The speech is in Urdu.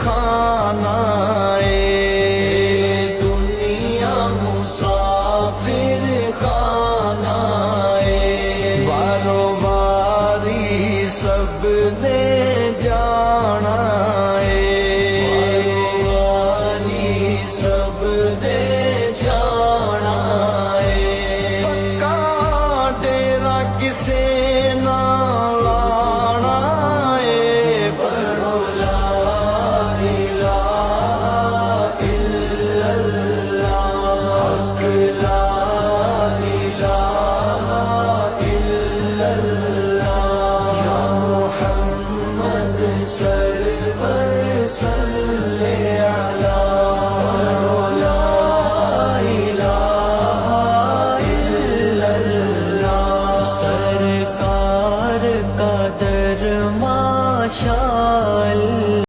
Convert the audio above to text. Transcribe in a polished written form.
خانہ دنیا مسافر خانہ وارو واری سب نے جانا واری سب نے جانا پکا ڈیرا کسے نہ لانا پڑھو لا الہ الا اللہ حق لا الہ الا اللہ یا محمد سرور صلی علی پڑھو لا الہ الا اللہ سرکار کا در ماشاء اللہ